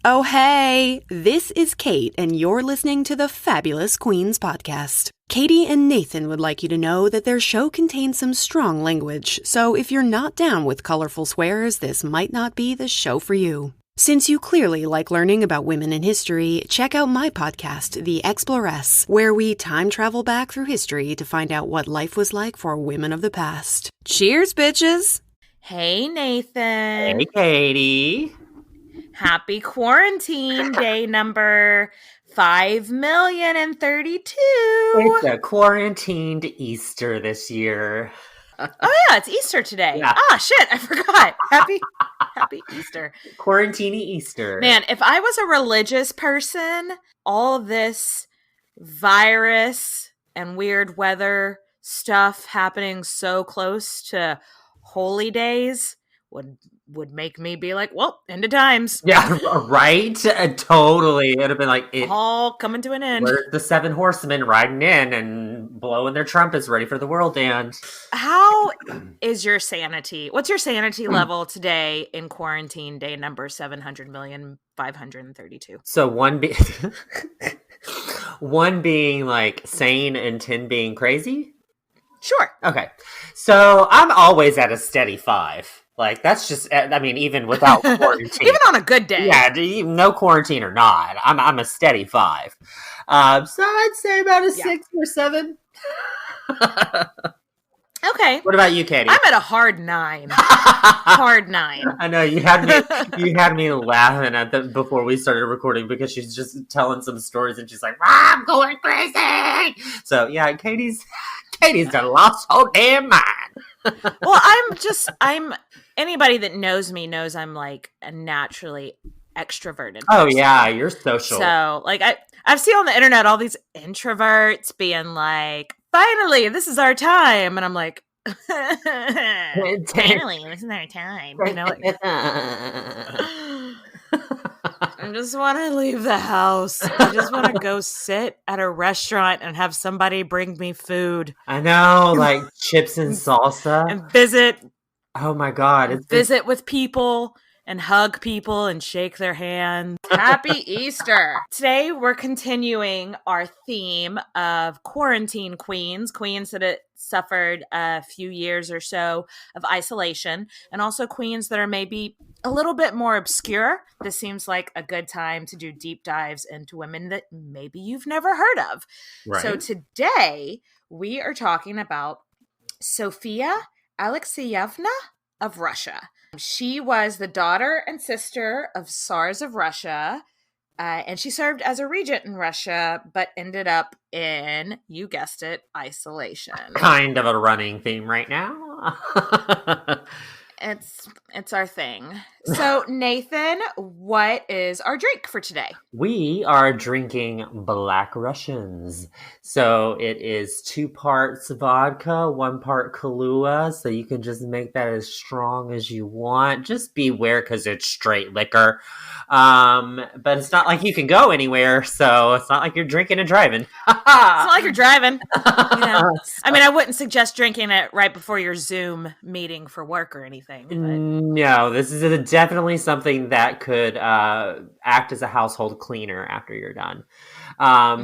Oh, hey, this is Kate, and you're listening to the Fabulous Queens podcast. Katie and Nathan would like you to know that their show contains some strong language, so if you're not down with colorful swears, this might not be the show for you. Since you clearly like learning about women in history, check out my podcast, The Exploress, where we time travel back through history to find out what life was like for women of the past. Cheers, bitches! Hey, Nathan. Hey, Katie. Happy quarantine day number 5,032,032. It's a quarantined Easter this year. Oh yeah, it's Easter today. Yeah. Ah, shit, I forgot. Happy Easter. Quarantini Easter. Man, if I was a religious person, all of this virus and weird weather stuff happening so close to holy days would make me be like, well, end of times. Yeah, right? Totally. It'd have been like, all coming to an end. Where's the 7 horsemen riding in and blowing their trumpets ready for the world to end? How is your sanity? What's your sanity level today in quarantine day number 700,532? So one being like sane and 10 being crazy? Sure. Okay. So I'm always at a steady 5. Like, that's just, I mean, even without quarantine. Even on a good day. Yeah, no quarantine or not. I'm a steady 5. So I'd say about a 6 or 7. Okay. What about you, Katie? I'm at a hard 9. Hard 9. I know, you had me laughing at before we started recording because she's just telling some stories and she's like, I'm going crazy. So, yeah, Katie's done lost whole damn mind. Well, I'm anybody that knows me knows I'm like a naturally extroverted person. Oh yeah, you're social. So like I've seen on the internet all these introverts being like, finally, this is our time. And I'm like, finally, this is our time. You know, like, I just want to leave the house. I just want to go sit at a restaurant and have somebody bring me food. I know, like chips and salsa. And visit. Oh my God. Visit with people and hug people and shake their hands. Happy Easter. Today we're continuing our theme of quarantine queens that suffered a few years or so of isolation, and also queens that are maybe a little bit more obscure. This seems like a good time to do deep dives into women that maybe you've never heard of. Right. So today we are talking about Sophia Alekseyevna of Russia. She was the daughter and sister of tsars of Russia, and she served as a regent in Russia, but ended up in, you guessed it, isolation. Kind of a running theme right now. It's our thing. So, Nathan, what is our drink for today? We are drinking Black Russians. So it is 2 parts vodka, 1 part Kahlua. So you can just make that as strong as you want. Just beware because it's straight liquor. But it's not like you can go anywhere. So it's not like you're drinking and driving. It's not like you're driving. You know? I mean, I wouldn't suggest drinking it right before your Zoom meeting for work or anything. But... No, this is definitely something that could act as a household cleaner after you're done,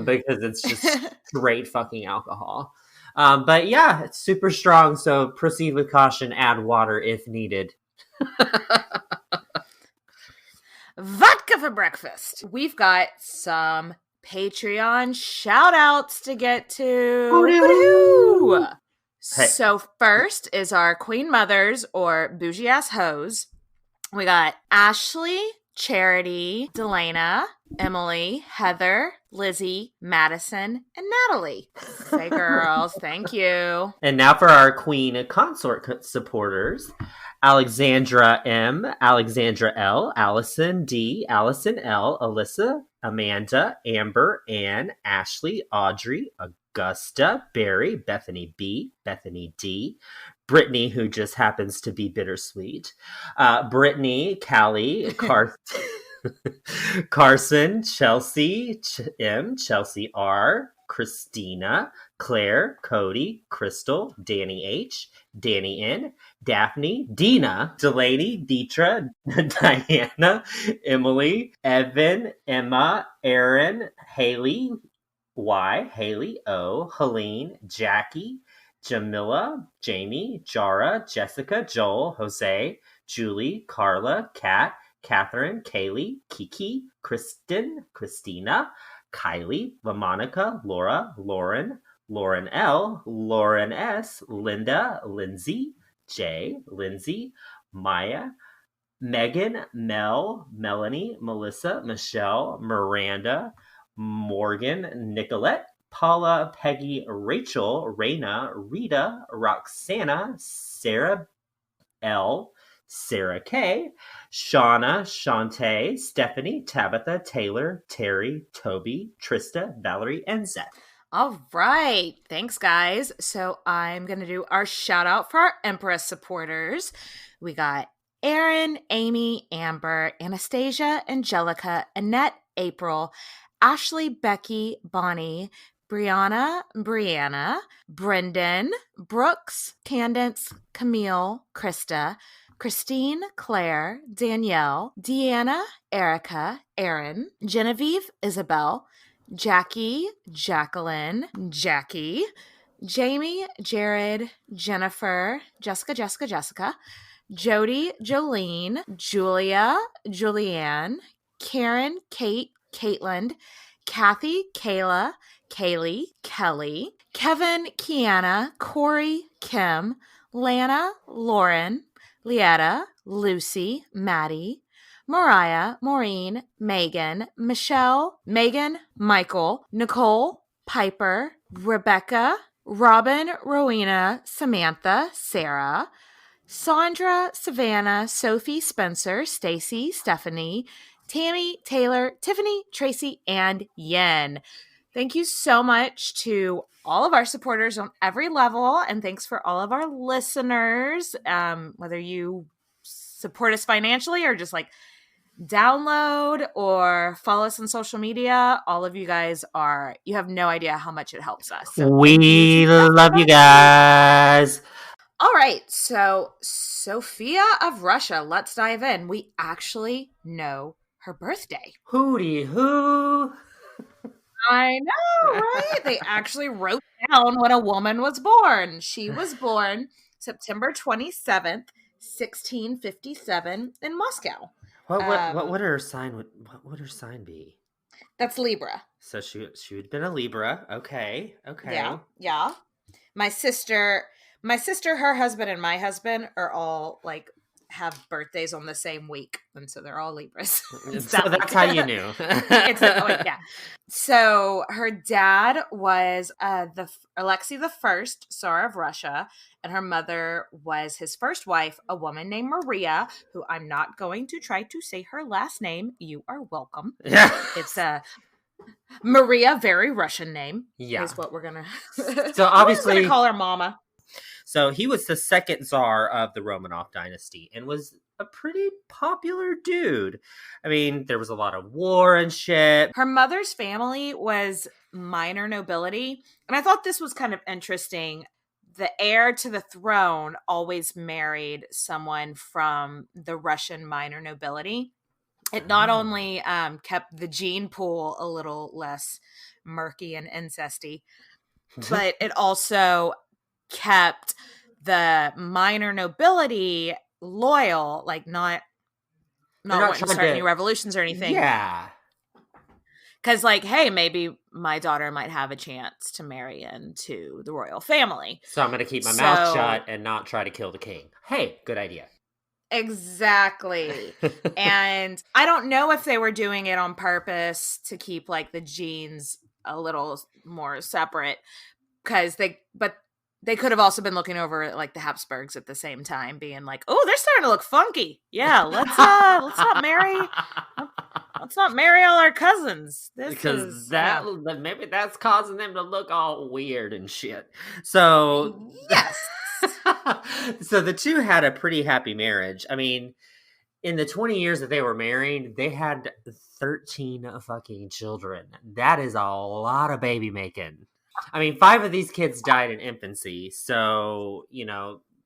because it's just straight fucking alcohol. But yeah, it's super strong, so proceed with caution, add water if needed. Vodka for breakfast. We've got some Patreon shout outs to get to. Hey. So first is our Queen Mothers, or bougie ass hoes. We got Ashley, Charity, Delana, Emily, Heather, Lizzie, Madison, and Natalie. Hey girls, thank you. And now for our Queen Consort supporters. Alexandra M, Alexandra L, Allison D, Allison L, Alyssa, Amanda, Amber, Ann, Ashley, Audrey, Augusta, Barry, Bethany B, Bethany D, Brittany, who just happens to be bittersweet, Brittany, Callie, Carson, Chelsea M, Chelsea R, Christina, Claire, Cody, Crystal, Danny H, Danny N, Daphne, Dina, Delaney, Deetra, Diana, Emily, Evan, Emma, Aaron, Haley, Y, Haley O, Helene, Jackie, Jamila, Jamie, Jara, Jessica, Joel, Jose, Julie, Carla, Kat, Catherine, Kaylee, Kiki, Kristen, Christina, Kylie, LaMonica, Laura, Lauren, Lauren L, Lauren S, Linda, Lindsay, Jay, Lindsay, Maya, Megan, Mel, Melanie, Melissa, Michelle, Miranda, Morgan, Nicolette, Paula, Peggy, Rachel, Raina, Rita, Roxana, Sarah L, Sarah K, Shauna, Shantae, Stephanie, Tabitha, Taylor, Terry, Toby, Trista, Valerie, and Zeth. All right. Thanks, guys. So I'm going to do our shout out for our Empress supporters. We got Aaron, Amy, Amber, Anastasia, Angelica, Annette, April, Ashley, Becky, Bonnie, Brianna, Brianna, Brendan, Brooks, Candence, Camille, Krista, Christine, Claire, Danielle, Deanna, Erica, Erin, Genevieve, Isabel, Jackie, Jacqueline, Jackie, Jamie, Jared, Jennifer, Jessica, Jody, Jolene, Julia, Julianne, Karen, Kate, Caitlin, Kathy, Kayla, Kaylee, Kelly, Kevin, Kiana, Corey, Kim, Lana, Lauren, Lietta, Lucy, Maddie, Mariah, Maureen, Megan, Michelle, Megan, Michael, Nicole, Piper, Rebecca, Robin, Rowena, Samantha, Sarah, Sandra, Savannah, Sophie, Spencer, Stacy, Stephanie, Tammy, Taylor, Tiffany, Tracy, and Yen. Thank you so much to all of our supporters on every level, and thanks for all of our listeners, whether you support us financially or just like download or follow us on social media. All of you guys you have no idea how much it helps us. So we love you guys. All right, so Sophia of Russia, let's dive in. We actually know her birthday. Hootie hoo. I know, right? They actually wrote down when a woman was born. She was born September 27th, 1657 in Moscow. What would her sign what would her sign be? That's Libra. So she would have been a Libra. Okay. Yeah. My sister, her husband, and my husband are all like have birthdays on the same week, and so they're all Libras. So that's how you knew. Yeah. So her dad was Alexei the First, Tsar of Russia, and her mother was his first wife, a woman named Maria, who I'm not going to try to say her last name. You are welcome. It's a Maria, very Russian name. Yeah, is what we're gonna. So obviously, we're gonna call her Mama. So he was the second Tsar of the Romanov dynasty and was a pretty popular dude. I mean, there was a lot of war and shit. Her mother's family was minor nobility, and I thought this was kind of interesting. The heir to the throne always married someone from the Russian minor nobility. It not only kept the gene pool a little less murky and incesty, but it also kept the minor nobility loyal, like not wanting to start any revolutions or anything. Yeah. Because, like, hey, maybe my daughter might have a chance to marry into the royal family. So I'm going to keep my mouth shut and not try to kill the king. Hey, good idea. Exactly. And I don't know if they were doing it on purpose to keep, like, the genes a little more separate. Because they could have also been looking over like the Habsburgs at the same time, being like, "Oh, they're starting to look funky. Yeah, let's not marry. Let's not marry all our cousins." Maybe that's causing them to look all weird and shit. So yes. So the two had a pretty happy marriage. I mean, in the 20 years that they were married, they had 13 fucking children. That is a lot of baby making. I mean, 5 of these kids died in infancy, so,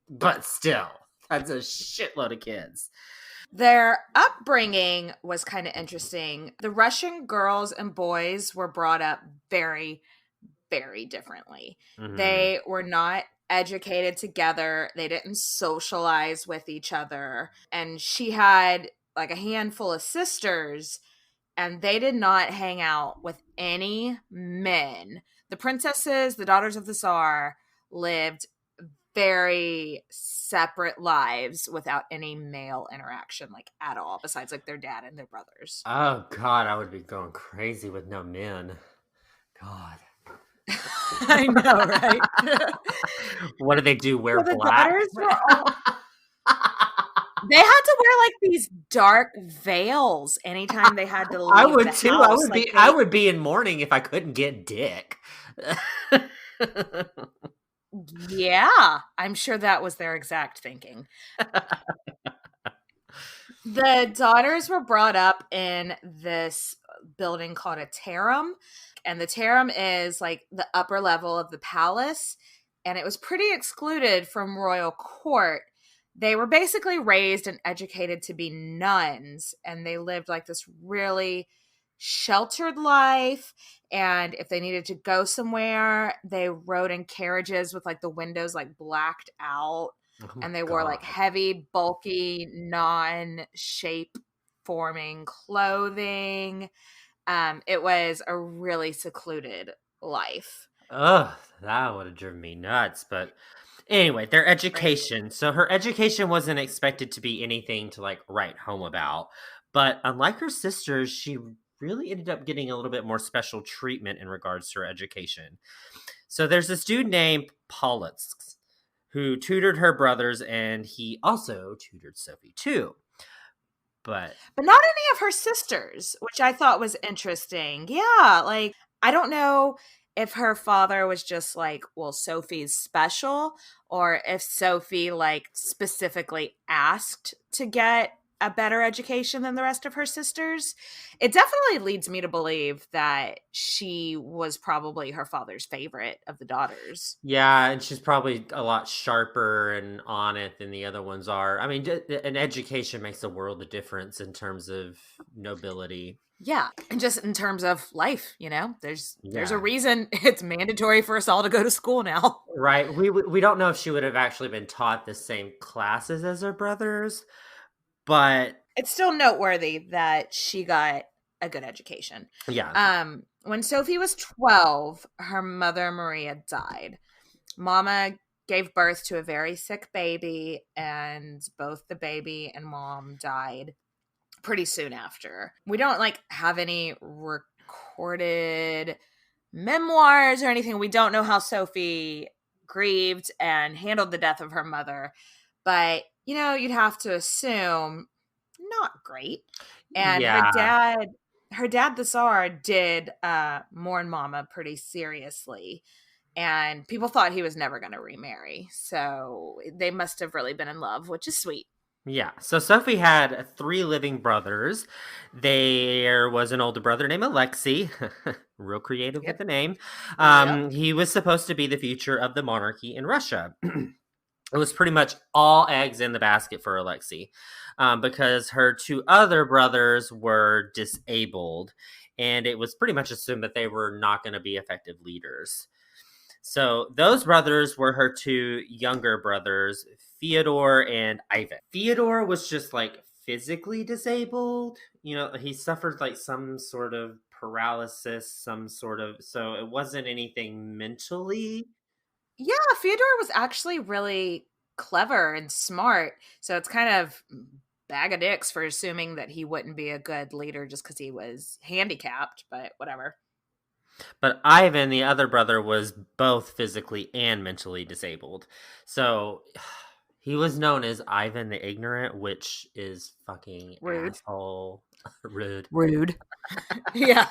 but still, that's a shitload of kids. Their upbringing was kind of interesting. The Russian girls and boys were brought up very, very differently. Mm-hmm. They were not educated together. They didn't socialize with each other. And she had like a handful of sisters, and they did not hang out with any men. The princesses, the daughters of the Tsar, lived very separate lives without any male interaction, like at all, besides like their dad and their brothers. Oh God, I would be going crazy with no men. God. I know, right? What do they do? Wear the black? daughters were all... They had to wear like these dark veils anytime they had to leave. I would the too. house. I would be in mourning if I couldn't get dick. Yeah, I'm sure that was their exact thinking. The daughters were brought up in this building called a harem, and the harem is like the upper level of the palace, and it was pretty excluded from royal court. They were basically raised and educated to be nuns, and they lived like this really sheltered life. And if they needed to go somewhere, they rode in carriages with like the windows like blacked out. And they wore like heavy, bulky, non-shape forming clothing. It was a really secluded life. Ugh, that would have driven me nuts. But anyway, their education. So her education wasn't expected to be anything to like write home about. But unlike her sisters, she really ended up getting a little bit more special treatment in regards to her education. So there's this dude named Politz who tutored her brothers, and he also tutored Sophie too. But not any of her sisters, which I thought was interesting. Yeah, like I don't know if her father was just like, well, Sophie's special, or if Sophie like specifically asked to get a better education than the rest of her sisters. It definitely leads me to believe that she was probably her father's favorite of the daughters. Yeah, and she's probably a lot sharper and on it than the other ones are. I mean, an education makes a world of difference in terms of nobility. Yeah, and just in terms of life, there's a reason it's mandatory for us all to go to school now. Right. We don't know if she would have actually been taught the same classes as her brothers, but it's still noteworthy that she got a good education. Yeah. When Sophie was 12, her mother, Maria, died. Mama gave birth to a very sick baby, and both the baby and mom died pretty soon after. We don't have any recorded memoirs or anything. We don't know how Sophie grieved and handled the death of her mother, but you'd have to assume not great. And her dad, the Tsar, did mourn Mama pretty seriously. And people thought he was never going to remarry. So they must have really been in love, which is sweet. Yeah. So Sophie had 3 living brothers. There was an older brother named Alexei, real creative with the name. He was supposed to be the future of the monarchy in Russia. It was pretty much all eggs in the basket for Alexei, because her 2 other brothers were disabled, and it was pretty much assumed that they were not going to be effective leaders. So those brothers were her 2 younger brothers, Fyodor and Ivan. Fyodor was just physically disabled. He suffered some sort of paralysis, so it wasn't anything mentally. Yeah, Fyodor was actually really clever and smart. So it's kind of bag of dicks for assuming that he wouldn't be a good leader just because he was handicapped, but whatever. But Ivan, the other brother, was both physically and mentally disabled. So he was known as Ivan the Ignorant, which is fucking rude. Asshole. Rude. Yeah.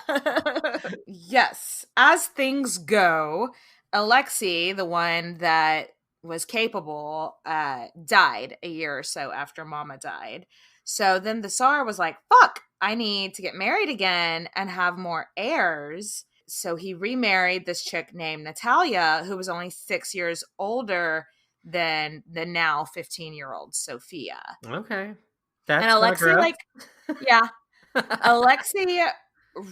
Yes. As things go, Alexei, the one that was capable, died a year or so after Mama died. So then the Tsar was like, fuck, I need to get married again and have more heirs. So he remarried this chick named Natalia, who was only 6 years older than the now 15-year-old Sophia. Okay. And That's Alexei, progress. yeah, Alexei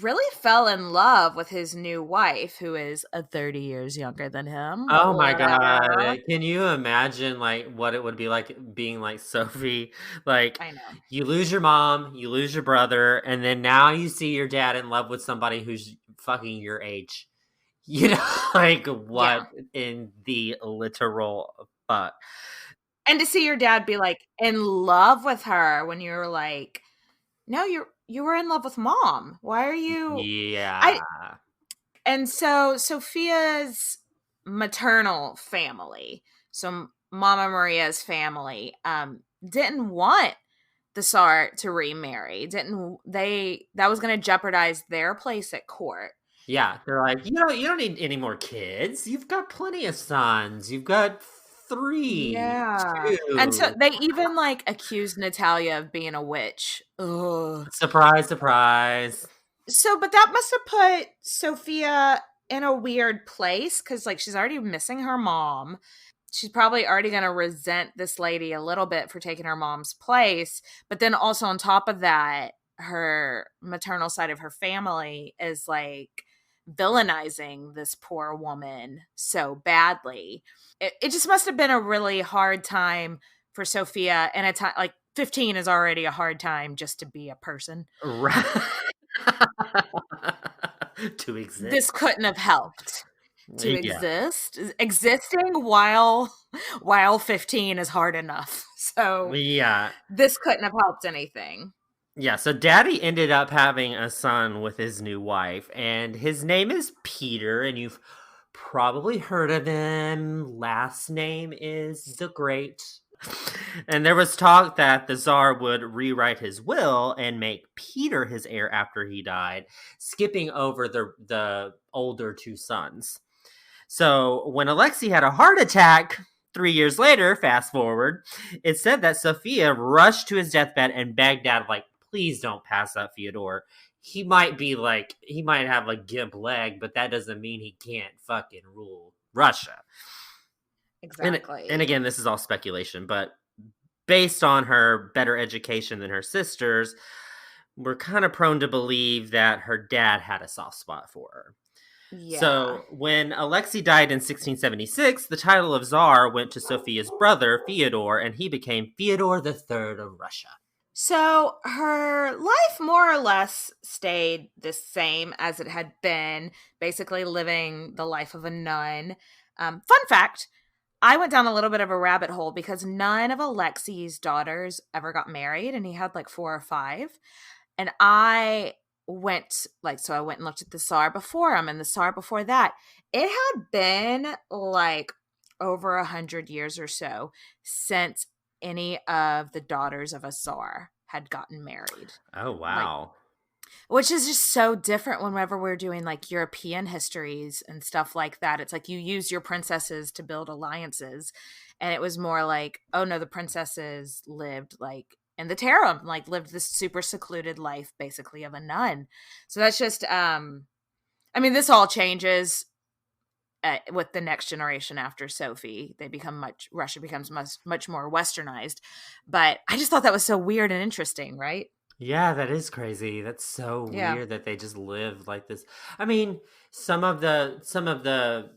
really fell in love with his new wife, who is 30 years younger than him. Oh my Whatever. God. Can you imagine like what it would be like being like Sophie? Like I know. you lose your mom, you lose your brother, and then now you see your dad in love with somebody who's fucking your age. You know, like what Yeah. in the literal fuck? And to see your dad be like in love with her when you were like, no, you were in love with mom. Why are you Yeah. I And so Sophia's maternal family, so Mama Maria's family, didn't want the Tsar to remarry. Didn't they? That was going to jeopardize their place at court. Yeah. They're like, you don't need any more kids. You've got plenty of sons. You've got 3, Yeah, and so 2. they even accused Natalia of being a witch. Ugh. Surprise, surprise. So, but that must have put Sophia in a weird place because, she's already missing her mom. She's probably already going to resent this lady a little bit for taking her mom's place. But then also on top of that, her maternal side of her family is villainizing this poor woman so badly. It just must have been a really hard time for Sophia. And a time 15 is already a hard time just to be a person. Right. To exist. This couldn't have helped. To Yeah. existing while 15 is hard enough. So Yeah. this couldn't have helped anything. Yeah, so Daddy ended up having a son with his new wife, and his name is Peter, and you've probably heard of him. Last name is the Great. And there was talk that the Tsar would rewrite his will and make Peter his heir after he died, skipping over the older 2 sons. So when Alexei had a heart attack 3 years later, fast forward, it said that Sophia rushed to his deathbed and begged Dad, please don't pass out Fyodor. He might have a gimp leg, but that doesn't mean he can't fucking rule Russia. Exactly. And again, this is all speculation, but based on her better education than her sisters, we're kind of prone to believe that her dad had a soft spot for her. Yeah. So when Alexei died in 1676, the title of Tsar went to Sophia's brother, Fyodor, and he became Fyodor III of Russia. So her life more or less stayed the same as it had been, basically living the life of a nun. Fun fact, I went down a little bit of a rabbit hole because none of Alexei's daughters ever got married, and he had 4 or 5. And I went I went and looked at the Tsar before him and the Tsar before that. It had been over 100 years or so since any of the daughters of a Tsar had gotten married. Oh, wow. Which is just so different whenever we're doing European histories and stuff like that. It's you use your princesses to build alliances. And it was more oh no, the princesses lived in the harem, lived this super secluded life basically of a nun. So that's just, this all changes with the next generation after Sophie. Russia becomes much more westernized. But I just thought that was so weird and interesting, right? Yeah, that is crazy. That's so weird that they just live like this. Some of the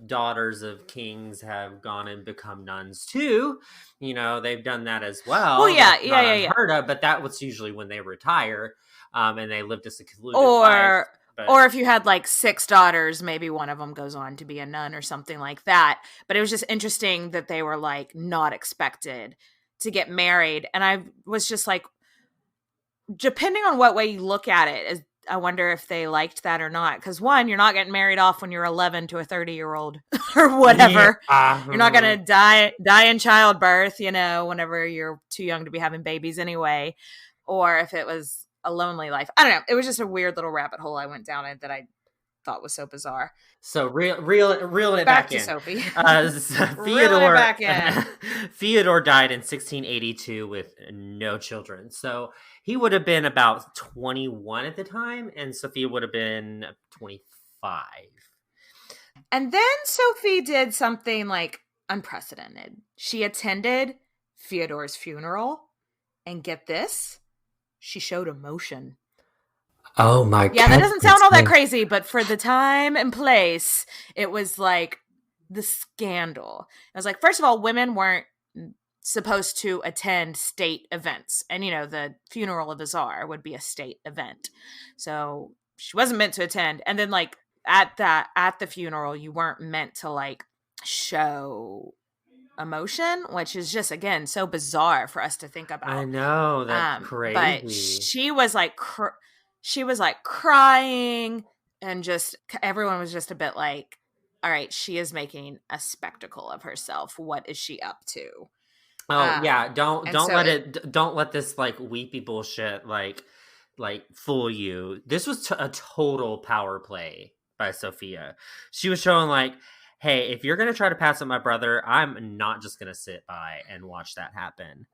daughters of kings have gone and become nuns too. They've done that as well. Well, yeah, That's not unheard of, but that was usually when they retire, and they lived a secluded life. Or if you had 6 daughters, maybe one of them goes on to be a nun or something like that. But it was just interesting that they were not expected to get married. And I was just depending on what way you look at it, I wonder if they liked that or not. Because one, you're not getting married off when you're 11 to a 30-year-old or whatever. Yeah. You're not going to die in childbirth, whenever you're too young to be having babies anyway. Or if it was a lonely life. I don't know. It was just a weird little rabbit hole I went down in that I thought was so bizarre. So reeling it Back back to in. Sophie. Theodore, back in. Theodore died in 1682 with no children. So he would have been about 21 at the time, and Sophia would have been 25. And then Sophie did something like unprecedented. She attended Fyodor's funeral, and get this, she showed emotion. Oh my god. Yeah, that doesn't sound all that crazy, but for the time and place, it was like the scandal. It was like, first of all, women weren't supposed to attend state events. And, you know, the funeral of a czar would be a state event. So she wasn't meant to attend. And then, like, at the funeral, you weren't meant to, like, show emotion, which is just, again, so bizarre for us to think about. I know, that's crazy. But she was like crying, and just everyone was just a bit like, all right, she is making a spectacle of herself. What is she up to? Oh yeah, don't let this like weepy bullshit like fool you. This was a total power play by Sophia. She was showing like, hey, if you're going to try to pass up my brother, I'm not just going to sit by and watch that happen.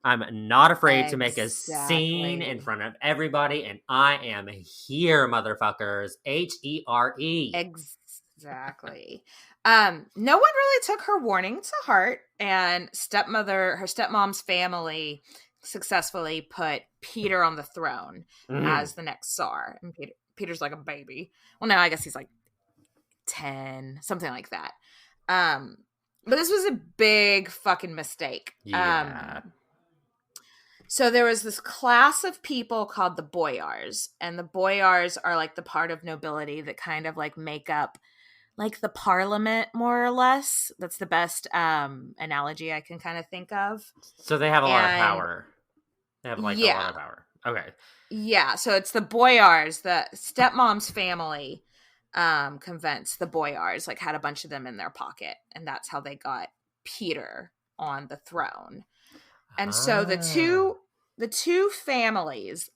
I'm not afraid to make a scene in front of everybody, and I am here, motherfuckers. HERE. Exactly. No one really took her warning to heart, and her stepmom's family successfully put Peter on the throne as the next Tsar. And Peter's like a baby. Well, no, I guess he's like 10, something like that. But this was a big fucking mistake. Yeah. So there was this class of people called the boyars, and the boyars are like the part of nobility that kind of like make up like the parliament, more or less. That's the best analogy I can kind of think of. So they have a lot of power. They have like a lot of power. Okay. Yeah, so it's the boyars, the stepmom's family convinced the boyars, like had a bunch of them in their pocket, and that's how they got Peter on the throne. And so the two families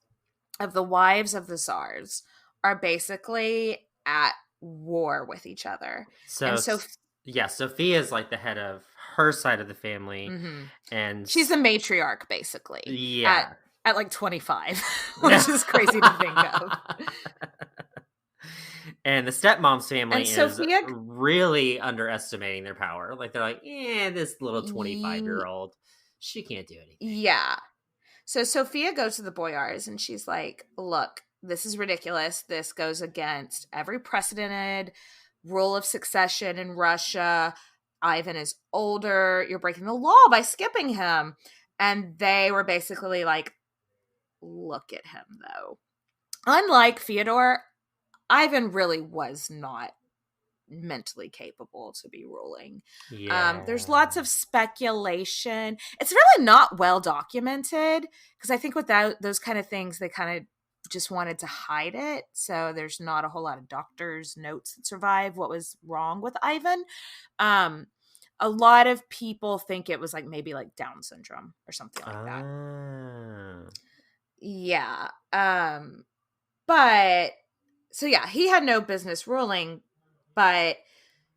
of the wives of the tsars are basically at war with each other. So Sophia is like the head of her side of the family, and she's the matriarch basically. Yeah, at like 25, which is crazy to think of. And the stepmom's family is really underestimating their power. Like they're like, this little 25-year-old. She can't do anything. Yeah. So Sophia goes to the boyars and she's like, look, this is ridiculous. This goes against every precedented rule of succession in Russia. Ivan is older. You're breaking the law by skipping him. And they were basically like, look at him, though. Unlike Fyodor, Ivan really was not mentally capable to be ruling. There's lots of speculation. It's really not well documented, because I think with those kind of things, they kind of just wanted to hide it. So there's not a whole lot of doctors' notes that survive what was wrong with Ivan. A lot of people think it was like maybe like Down syndrome or something like that. Yeah. But so yeah, he had no business ruling, but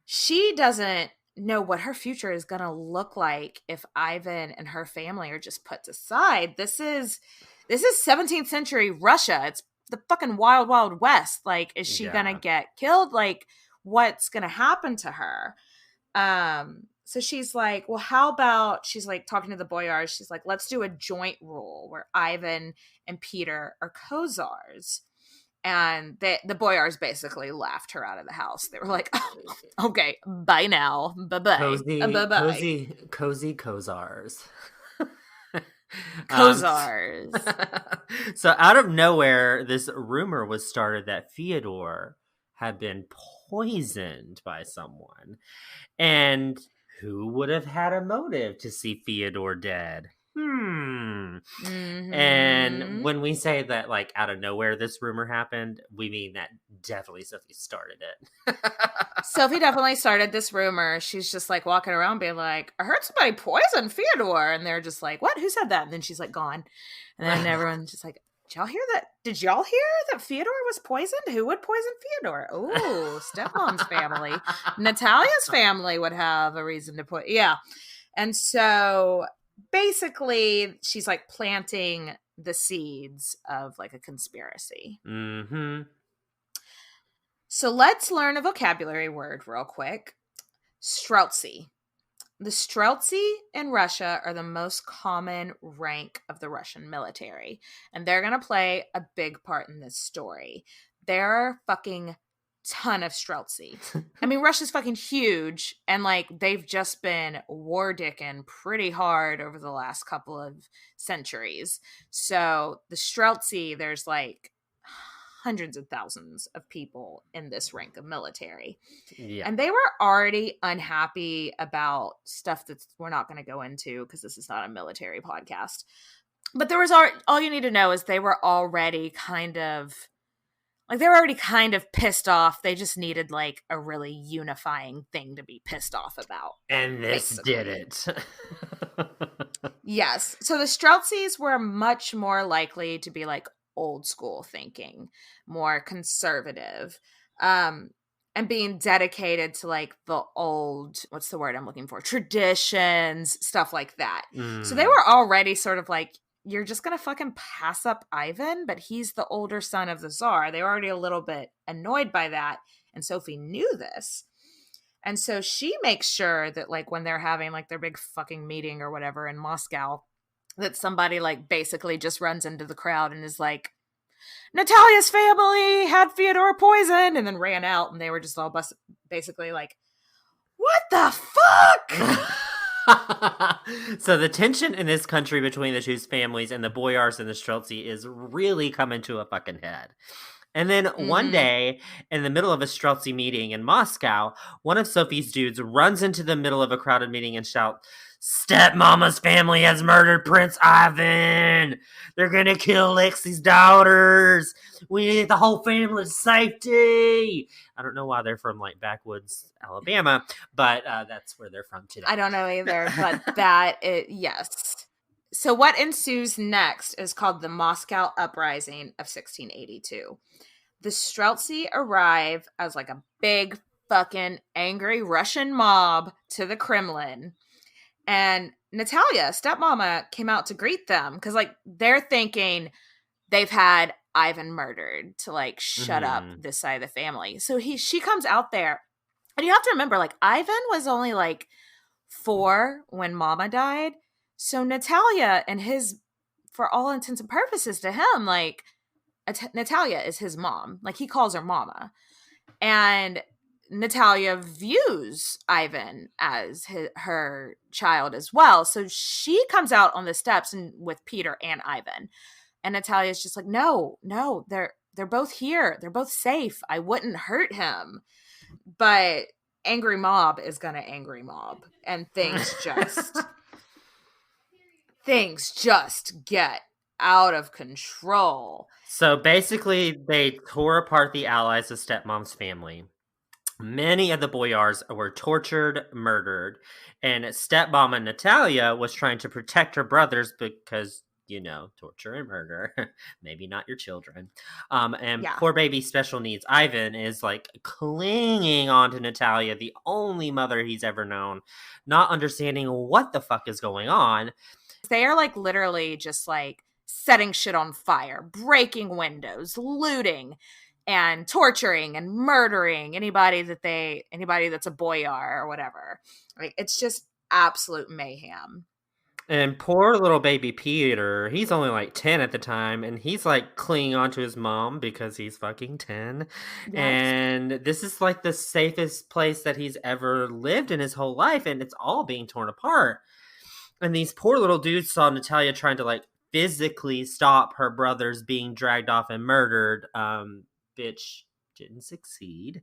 she doesn't know what her future is going to look like if Ivan and her family are just put aside. This is 17th century Russia. It's the fucking wild, wild west. Like, is she going to get killed? Like, what's going to happen to her? So she's like, well, how about, she's like talking to the boyars. She's like, let's do a joint rule where Ivan and Peter are co-czars. And the boyars basically laughed her out of the house. They were like, oh, okay, bye now. Bye-bye. Cozy co-czars. Co-czars. So out of nowhere, this rumor was started that Fyodor had been poisoned by someone. And who would have had a motive to see Fyodor dead? And when we say that, like, out of nowhere this rumor happened, we mean that definitely Sophie started it. Sophie definitely started this rumor. She's just like walking around being like, I heard somebody poison Fyodor, and they're just like, what? Who said that? And then she's like gone, and then everyone's just like, Did y'all hear that Fyodor was poisoned? Who would poison Fyodor? Oh, stepmom's family. Natalia's family would have a reason to put. Yeah. And so basically, she's like planting the seeds of like a conspiracy. Mm-hmm. So let's learn a vocabulary word real quick. Streltsy. The Streltsy in Russia are the most common rank of the Russian military, and they're going to play a big part in this story. There are a fucking ton of Streltsy. I mean, Russia's fucking huge, and like they've just been war dicking pretty hard over the last couple of centuries. So the Streltsy, there's like hundreds of thousands of people in this rank of military. Yeah. And they were already unhappy about stuff that we're not going to go into because this is not a military podcast. But there was all you need to know is they were already kind of pissed off. They just needed like a really unifying thing to be pissed off about. And this basically. did it. Yes. So the Streltsys were much more likely to be like old school thinking, more conservative, and being dedicated to like the old, what's the word I'm looking for? Traditions, stuff like that. So they were already sort of like, you're just going to fucking pass up Ivan, but he's the older son of the Tsar. They were already a little bit annoyed by that. And Sophie knew this. And so she makes sure that like when they're having like their big fucking meeting or whatever in Moscow, that somebody like basically just runs into the crowd and is like, Natalia's family had Fyodor poisoned, and then ran out, and they were just all basically like, what the fuck? So the tension in this country between the two families and the boyars and the Streltsy is really coming to a fucking head. And then one day, in the middle of a Streltsy meeting in Moscow, one of Sophie's dudes runs into the middle of a crowded meeting and shouts, Stepmama's family has murdered Prince Ivan! They're gonna kill Alexei's daughters! We need the whole family's safety! I don't know why they're from, like, backwoods Alabama, but that's where they're from today. I don't know either, but yes. So what ensues next is called the Moscow Uprising of 1682. The Streltsy arrive as like a big fucking angry Russian mob to the Kremlin. And Natalia, stepmama, came out to greet them because like they're thinking they've had Ivan murdered to like shut up this side of the family. So she comes out there. And you have to remember, like, Ivan was only like 4 when mama died. So Natalia and for all intents and purposes to him, like, Natalia is his mom. Like, he calls her mama. And Natalia views Ivan as her child as well. So she comes out on the steps with Peter and Ivan. And Natalia's just like, no, they're both here. They're both safe. I wouldn't hurt him. But angry mob is gonna angry mob. And things just get out of control. So basically, they tore apart the allies of stepmom's family. Many of the boyars were tortured, murdered, and stepmama Natalia was trying to protect her brothers because, you know, torture and murder, maybe not your children. Poor baby special needs Ivan is like clinging on to Natalia, the only mother he's ever known, not understanding what the fuck is going on. They are like literally just like setting shit on fire, breaking windows, looting, and torturing and murdering anybody that's a boyar or whatever. Like, it's just absolute mayhem. And poor little baby Peter, he's only like 10 at the time, and he's like clinging onto his mom because he's fucking 10. Yes. And this is like the safest place that he's ever lived in his whole life, and it's all being torn apart. And these poor little dudes saw Natalia trying to like physically stop her brothers being dragged off and murdered. Bitch didn't succeed.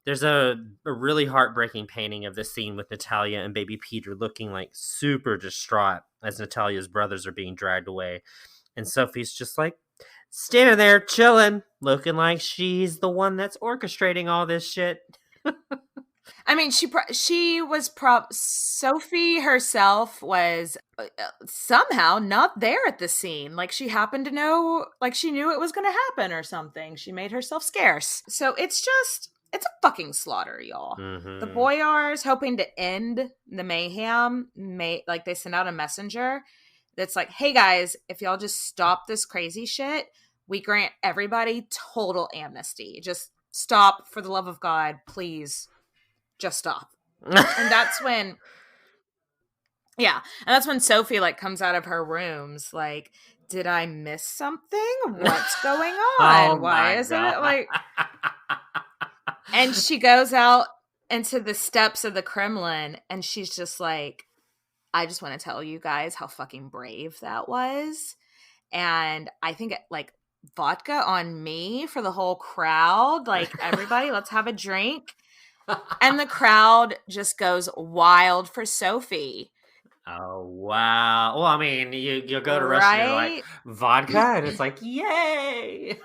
There's a really heartbreaking painting of the scene with Natalia and baby Peter looking like super distraught as Natalia's brothers are being dragged away. And Sophie's just like standing there chilling, looking like she's the one that's orchestrating all this shit. I mean, Sophie herself was somehow not there at the scene. Like she happened to know, like she knew it was going to happen or something. She made herself scarce. So it's a fucking slaughter, y'all. Mm-hmm. The Boyars, hoping to end the mayhem, they send out a messenger that's like, hey guys, if y'all just stop this crazy shit, we grant everybody total amnesty. Just stop, for the love of God, please. Just stop. And that's when Sophie like comes out of her rooms like, did I miss something? What's going on? Why isn't it like... And she goes out into the steps of the Kremlin and she's just like, I just want to tell you guys how fucking brave that was. And I think like vodka on me for the whole crowd. Like, everybody, let's have a drink. And the crowd just goes wild for Sophie. Oh, wow. Well, I mean, you go to Russia and you're like, vodka? And it's like, yay!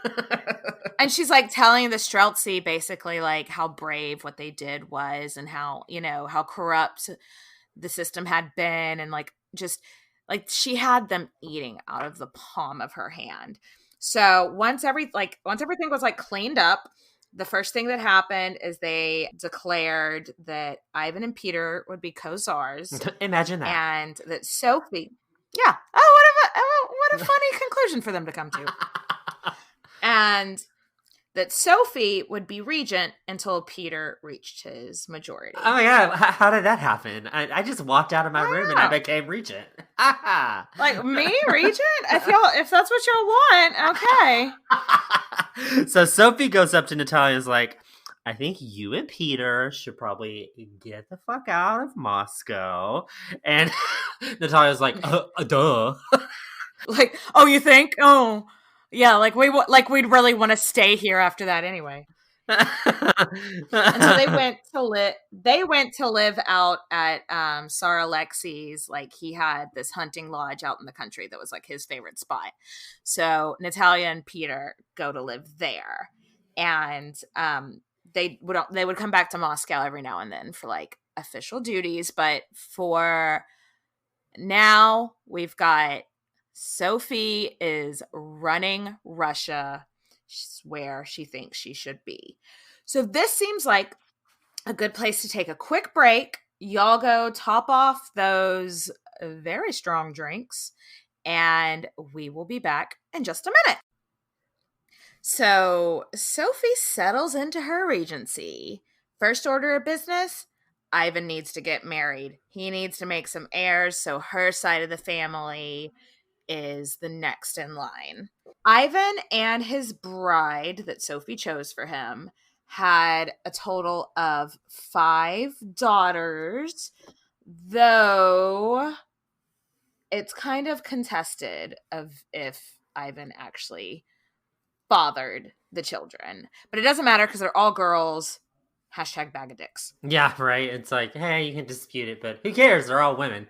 And she's like telling the Streltsy basically like how brave what they did was and how, how corrupt the system had been. And like, just like she had them eating out of the palm of her hand. So once everything was like cleaned up, the first thing that happened is they declared that Ivan and Peter would be co-czars. Imagine that. And that Sophie, yeah. Oh, what a funny conclusion for them to come to. And that Sophie would be regent until Peter reached his majority. Oh my God, how did that happen? I just walked out of my room and I became regent. Like me, regent? If that's what y'all want, okay. So Sophie goes up to Natalia and is like, I think you and Peter should probably get the fuck out of Moscow. And Natalia's like, duh. Like, oh, you think? Oh, yeah. Like we'd really want to stay here after that anyway. And so they went to live out at Tsar Alexei's. Like he had this hunting lodge out in the country that was like his favorite spot. So Natalia and Peter go to live there, and they would come back to Moscow every now and then for like official duties. But for now, we've got Sophie is running Russia where she thinks she should be. So this seems like a good place to take a quick break. Y'all go top off those very strong drinks, and we will be back in just a minute. So Sophie settles into her regency. First order of business, Ivan needs to get married. He needs to make some heirs, so her side of the family is the next in line. Ivan and his bride that Sophie chose for him had a total of 5 daughters, though it's kind of contested of if Ivan actually fathered the children. But it doesn't matter because they're all girls. # bag of dicks. Yeah, right. It's like, hey, you can dispute it, but who cares? They're all women.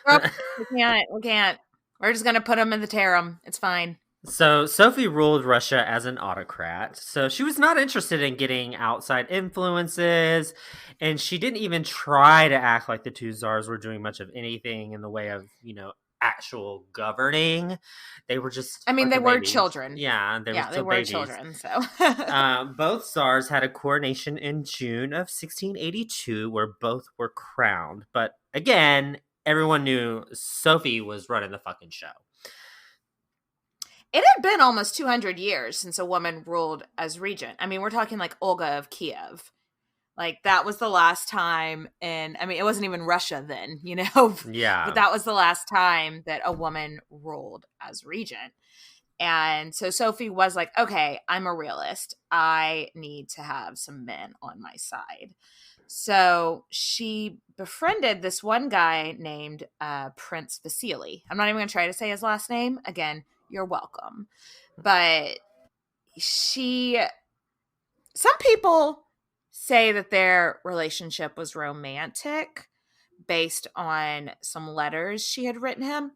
We can't. We're just going to put them in the harem. It's fine. So Sophie ruled Russia as an autocrat. So she was not interested in getting outside influences. And she didn't even try to act like the two czars were doing much of anything in the way of, actual governing. They were just... I mean, they were babies. children. Yeah, they were babies. Children, so... Both czars had a coronation in June of 1682 where both were crowned. But again, everyone knew Sophie was running the fucking show. It had been almost 200 years since a woman ruled as regent. I mean, we're talking like Olga of Kiev. Like, that was the last time it wasn't even Russia then, Yeah. But that was the last time that a woman ruled as regent. And so Sophie was like, okay, I'm a realist. I need to have some men on my side. So she befriended this one guy named Prince Vasily. I'm not even going to try to say his last name. Again, you're welcome. But some people say that their relationship was romantic based on some letters she had written him.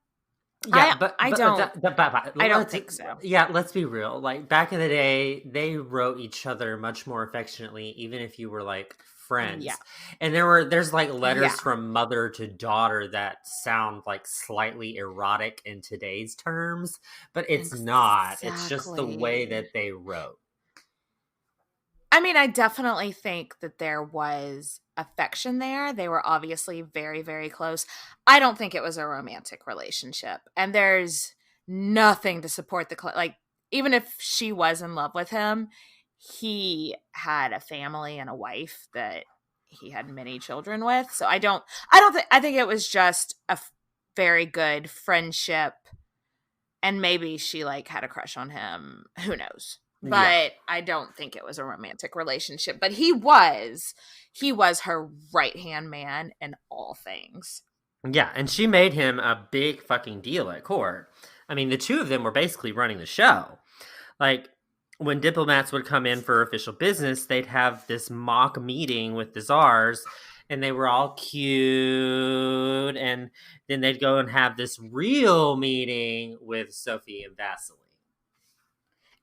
Yeah, I don't think so. Yeah, let's be real. Like, back in the day, they wrote each other much more affectionately, even if you were like friends. Yeah. And there's like letters Yeah. from mother to daughter that sound like slightly erotic in today's terms, but it's not. It's just the way Exactly. that they wrote. I mean, I definitely think that there was affection there. They were obviously very, very close. I don't think it was a romantic relationship. And there's nothing to support like, even if she was in love with him, he had a family and a wife that he had many children with. So I think it was just a very good friendship. And maybe she like had a crush on him. Who knows? But I don't think it was a romantic relationship. But he was her right-hand man in all things. Yeah, and she made him a big fucking deal at court. I mean, the two of them were basically running the show. Like, when diplomats would come in for official business, they'd have this mock meeting with the tsars, and they were all cute, and then they'd go and have this real meeting with Sophie and Vasily.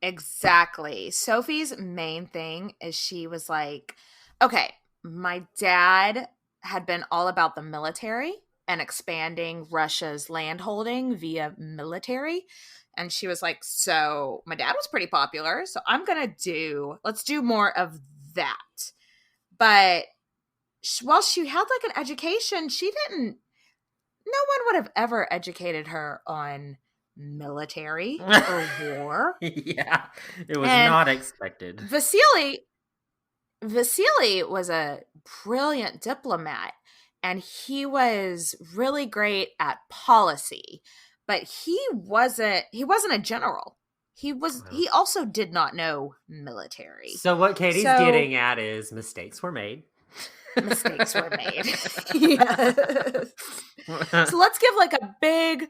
Exactly. Sophie's main thing is she was like, okay, my dad had been all about the military and expanding Russia's landholding via military. And she was like, so my dad was pretty popular, so let's do more of that. But while she had like an education, no one would have ever educated her on military or war. Yeah, it was not expected. Vasily was a brilliant diplomat, and he was really great at policy, but he wasn't a general. He also did not know military. So what Katie's getting at is mistakes were made. Mistakes were made. Yes. So let's give like a big,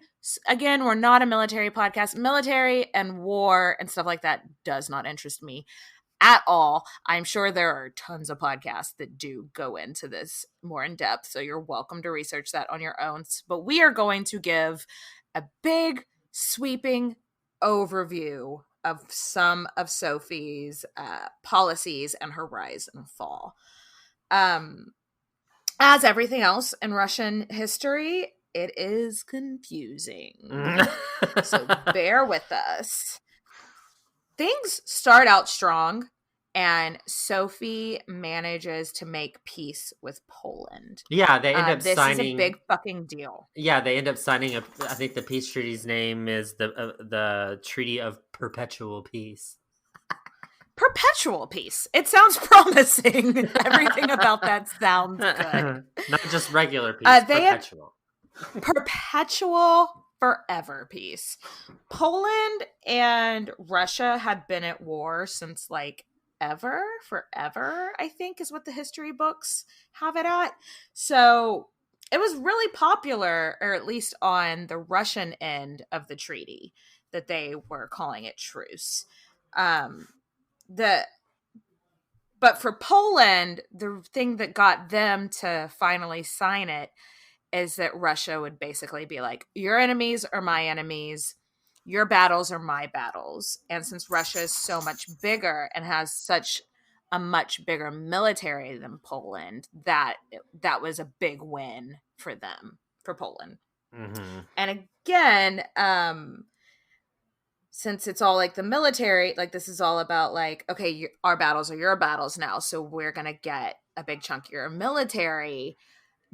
again, we're not a military podcast. Military and war and stuff like that does not interest me at all. I'm sure there are tons of podcasts that do go into this more in depth, so you're welcome to research that on your own. But we are going to give a big, sweeping overview of some of Sophie's policies and her rise and fall. As everything else in Russian history, it is confusing. So bear with us. Things start out strong, and Sophie manages to make peace with Poland. Yeah, they end up this signing. This is a big fucking deal. Yeah, they end up signing I think the peace treaty's name is the Treaty of Perpetual Peace. Perpetual peace. It sounds promising. Everything about that sounds good. Not just regular peace, perpetual. Perpetual forever peace. Poland and Russia had been at war since like forever, I think is what the history books have it at. So it was really popular, or at least on the Russian end of the treaty, that they were calling it truce. But for Poland, the thing that got them to finally sign it is that Russia would basically be like, your enemies are my enemies, your battles are my battles. And since Russia is so much bigger and has such a much bigger military than Poland, that was a big win for them, for Poland. Mm-hmm. And again, since it's all like the military, like this is all about like, okay, our battles are your battles now, so we're going to get a big chunk of your military,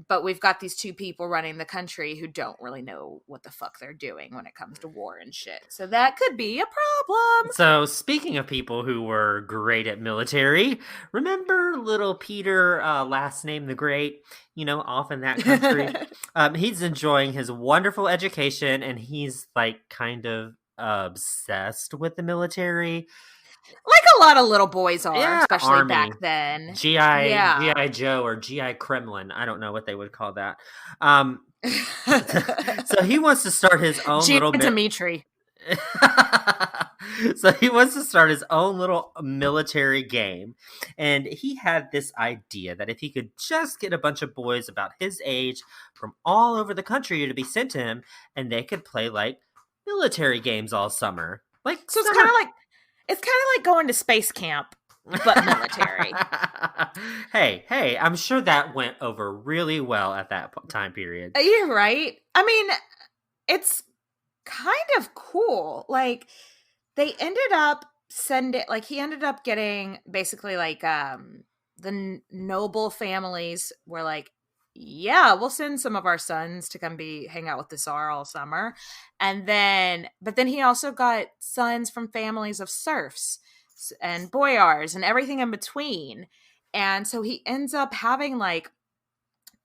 but we've got these two people running the country who don't really know what the fuck they're doing when it comes to war and shit. So that could be a problem. So speaking of people who were great at military, remember little Peter, last name the Great, off in that country? He's enjoying his wonderful education, and he's like kind of obsessed with the military, like a lot of little boys are, especially Army. Back then. GI Joe or GI Kremlin, I don't know what they would call that. So he wants to start his own little Dimitri. So he wants to start his own little military game, and he had this idea that if he could just get a bunch of boys about his age from all over the country to be sent to him, and they could play like military games all summer. Like, so it's kind of like going to space camp. but military. Hey, I'm sure that went over really well at that time period. You're right. I mean, it's kind of cool. Like, they ended up he ended up getting basically like the noble families were like, yeah, we'll send some of our sons to come hang out with the Tsar all summer. But then he also got sons from families of serfs and boyars and everything in between. And so he ends up having like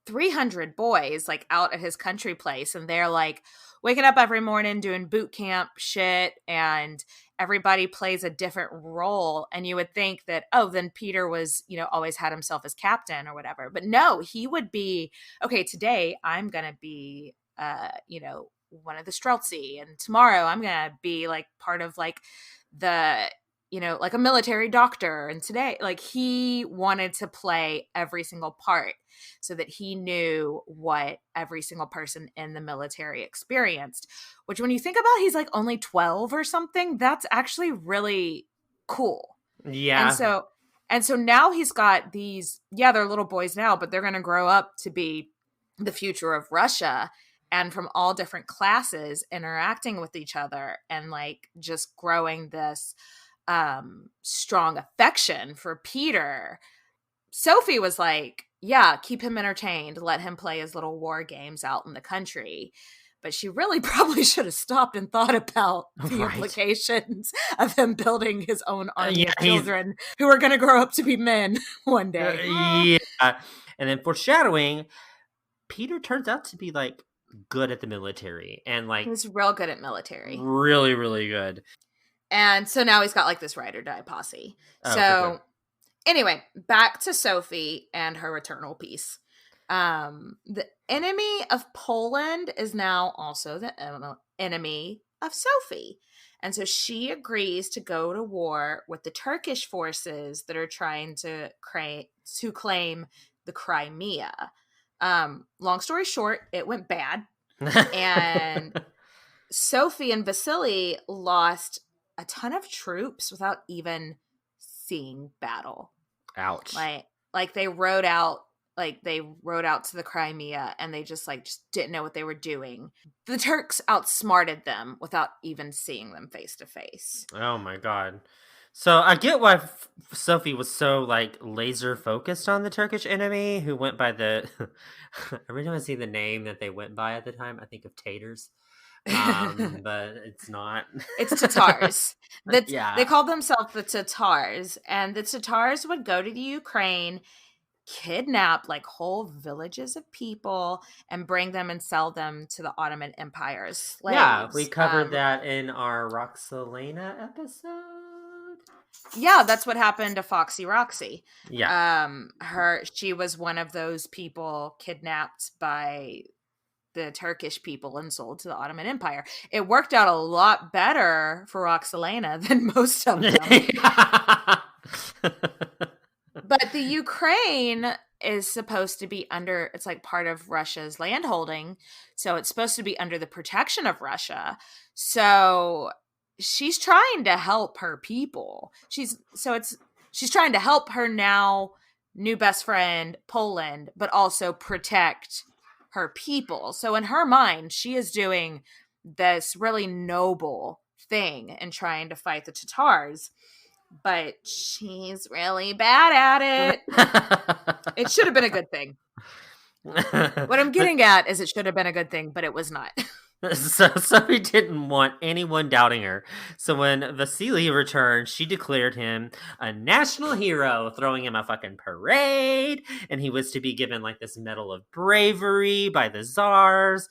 300 boys like out at his country place, and they're like waking up every morning doing boot camp shit, and everybody plays a different role. And you would think that, oh, then Peter was, always had himself as captain or whatever. But no, he would be, okay, today I'm gonna be one of the Streltsy, and tomorrow I'm gonna be like part of like the like a military doctor. And today, like, he wanted to play every single part so that he knew what every single person in the military experienced, which when you think about, he's like only 12 or something. That's actually really cool. Yeah. And so now he's got these, they're little boys now, but they're going to grow up to be the future of Russia, and from all different classes interacting with each other and like just growing this strong affection for Peter. Sophie was like, yeah, keep him entertained, let him play his little war games out in the country. But she really probably should have stopped and thought about the implications of him building his own army of children who are going to grow up to be men one day. Yeah. And then foreshadowing, Peter turns out to be like good at the military, and like he's real good at military. Really, really good. And so now he's got like this ride or die posse. So anyway, back to Sophie and her eternal peace. The enemy of Poland is now also the enemy of Sophie. And so she agrees to go to war with the Turkish forces that are trying to claim the Crimea. Long story short, it went bad. And Sophie and Vasily lost a ton of troops without even seeing battle. Ouch. Like they rode out to the Crimea, and they just didn't know what they were doing. The Turks outsmarted them without even seeing them face to face. Oh my god. So I get why Sophie was so like laser focused on the Turkish enemy, who went by the every time I see the name that they went by at the time, I think of taters. But it's not. It's Tatars. They called themselves the Tatars, and the Tatars would go to the Ukraine, kidnap like whole villages of people, and bring them and sell them to the Ottoman Empire as slaves. Yeah, we covered that in our Roxelana episode. Yeah, that's what happened to Foxy Roxy. Yeah. She was one of those people kidnapped by the Turkish people and sold to the Ottoman Empire. It worked out a lot better for Roxelana than most of them. But the Ukraine is supposed to be it's like part of Russia's landholding. So it's supposed to be under the protection of Russia. So she's trying to help her people. She's trying to help her now new best friend, Poland, but also protect her people. So in her mind, she is doing this really noble thing and trying to fight the Tatars, but she's really bad at it. It should have been a good thing. What I'm getting at is it should have been a good thing, but it was not. So Sophie didn't want anyone doubting her. So when Vasily returned, she declared him a national hero, throwing him a fucking parade, and he was to be given like this medal of bravery by the tsars.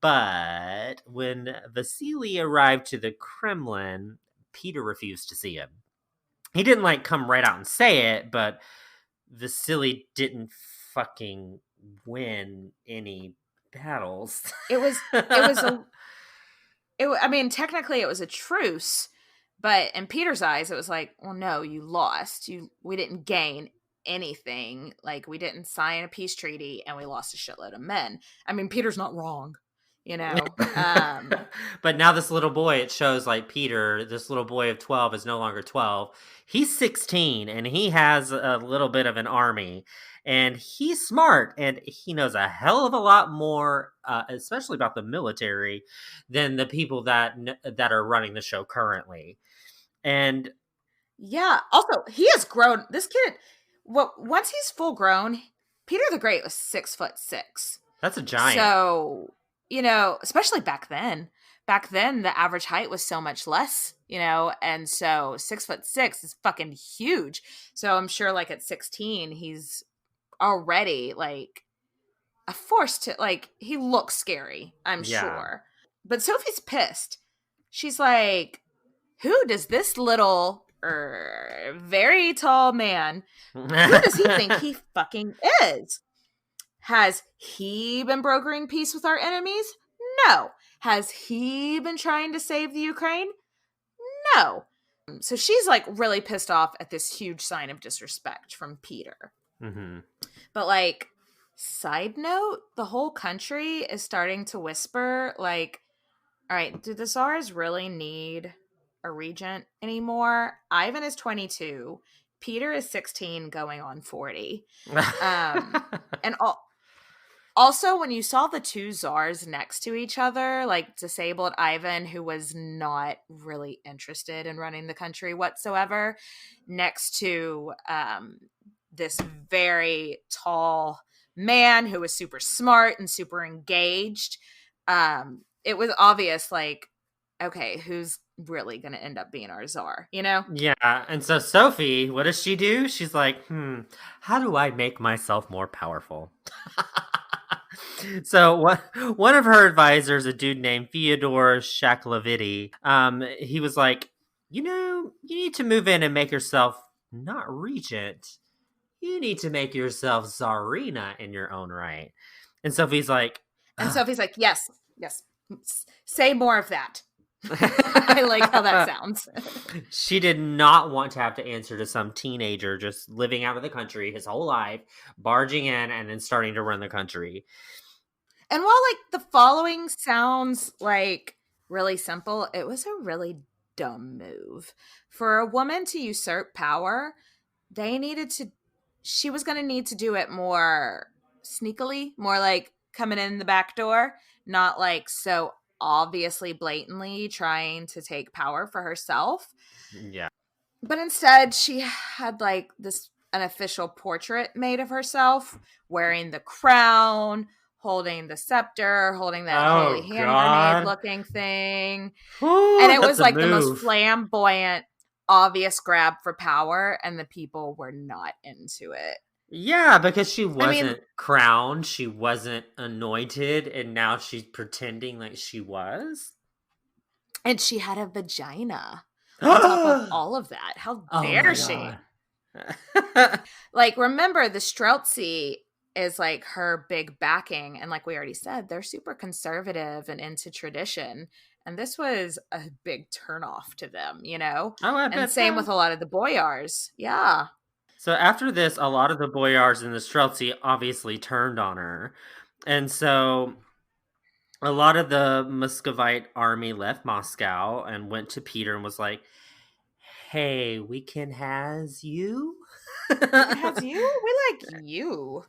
But when Vasily arrived to the Kremlin, Peter refused to see him. He didn't like come right out and say it, but Vasily didn't fucking win any battles. I mean, technically it was a truce, but in Peter's eyes, it was like, well, no, you lost. We didn't gain anything. Like, we didn't sign a peace treaty, and we lost a shitload of men. I mean, Peter's not wrong. you know. But now this little boy, it shows like Peter, this little boy of 12 is no longer 12. He's 16 and he has a little bit of an army. And he's smart and he knows a hell of a lot more, especially about the military, than the people that are running the show currently. And yeah, also he has grown. This kid, once he's full grown, Peter the Great was 6'6". That's a giant. So, you know, especially back then. Back then, the average height was so much less, you know, and so 6'6" is fucking huge. So I'm sure, like at 16, he's already like a force to like. He looks scary, I'm sure. But Sophie's pissed. She's like, "Who does this little, very tall man? Who does he think he fucking is? Has he been brokering peace with our enemies? No. Has he been trying to save the Ukraine? No." So she's like really pissed off at this huge sign of disrespect from Peter. Mm-hmm. But like, side note, the whole country is starting to whisper like, all right, do the tsars really need a regent anymore? Ivan is 22. Peter is 16 going on 40. And also, when you saw the two czars next to each other, like disabled Ivan, who was not really interested in running the country whatsoever, next to this very tall man who was super smart and super engaged, it was obvious, like, okay, who's really going to end up being our czar, you know? Yeah, and so Sophie, what does she do? She's like, how do I make myself more powerful? So one of her advisors, a dude named Fyodor Shaklovity, he was like, you need to move in and make yourself not regent. You need to make yourself Tsarina in your own right. And Sophie's like... And Sophie's like, yes. Say more of that. I like how that sounds. She did not want to have to answer to some teenager just living out of the country his whole life, barging in and then starting to run the country. And while like the following sounds like really simple, it was a really dumb move. For a woman to usurp power, she was going to need to do it more sneakily, more like coming in the back door, not like so obviously blatantly trying to take power for herself. Yeah. But instead, she had like an official portrait made of herself wearing the crown, holding the scepter, holding that holy hand grenade looking thing. Ooh, and it was like the most flamboyant, obvious grab for power, and the people were not into it. Yeah, because she wasn't crowned, she wasn't anointed, and now she's pretending like she was. And she had a vagina on top of all of that. How dare she? Like, remember, the Streltsy is like her big backing, and like we already said, they're super conservative and into tradition. And this was a big turnoff to them, you know? Oh, I bet and same so. with a lot of the boyars. Yeah. So after this, a lot of the boyars in the Streltsy obviously turned on her. And so a lot of the Muscovite army left Moscow and went to Peter and was like, hey, we can has you? We can has you? We like you.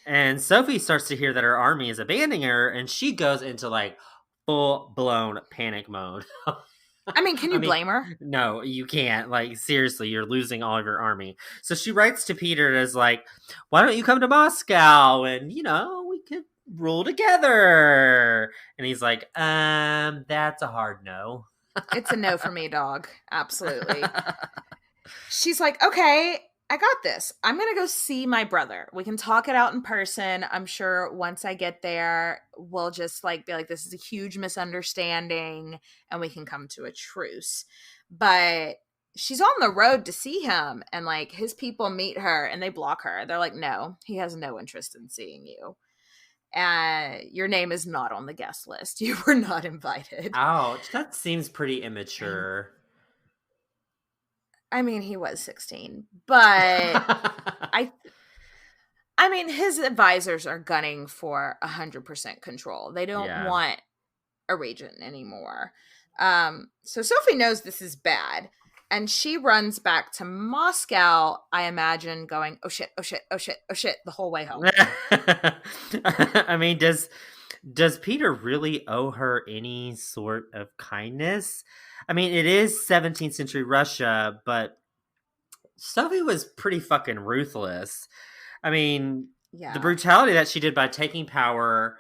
And Sophie starts to hear that her army is abandoning her, and she goes into like full-blown panic mode. I mean, can you blame her? No, you can't. Like, seriously, you're losing all of your army. So she writes to Peter as like, why don't you come to Moscow and, we could rule together. And he's like, that's a hard no. It's a no for me, dog. Absolutely. She's like, okay, I got this. I'm going to go see my brother. We can talk it out in person. I'm sure once I get there, we'll just like be like, this is a huge misunderstanding and we can come to a truce. But she's on the road to see him, and like his people meet her and they block her. They're like, no, he has no interest in seeing you. And your name is not on the guest list. You were not invited. Ouch. That seems pretty immature. I mean, he was 16, but I mean, his advisors are gunning for 100% control. They don't want a regent anymore. So Sophie knows this is bad, and she runs back to Moscow, I imagine, going, oh shit, oh shit, oh shit, oh shit, the whole way home. I mean, does Peter really owe her any sort of kindness? I mean, it is 17th century Russia, but Sophie was pretty fucking ruthless. I mean, the brutality that she did by taking power,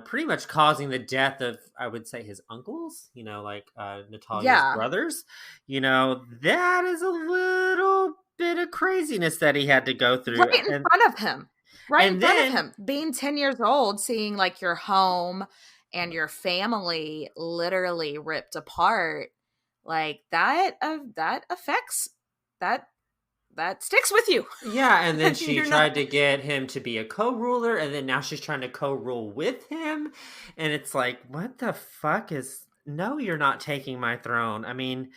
pretty much causing the death of, I would say, his uncles, like Natalia's brothers, that is a little bit of craziness that he had to go through. Right in front of him. Right in front of him. Being 10 years old, seeing like your home and your family literally ripped apart, like that affects, that sticks with you. Yeah, and then she tried to get him to be a co-ruler, and then now she's trying to co-rule with him. And it's like, what the fuck no, you're not taking my throne. I mean,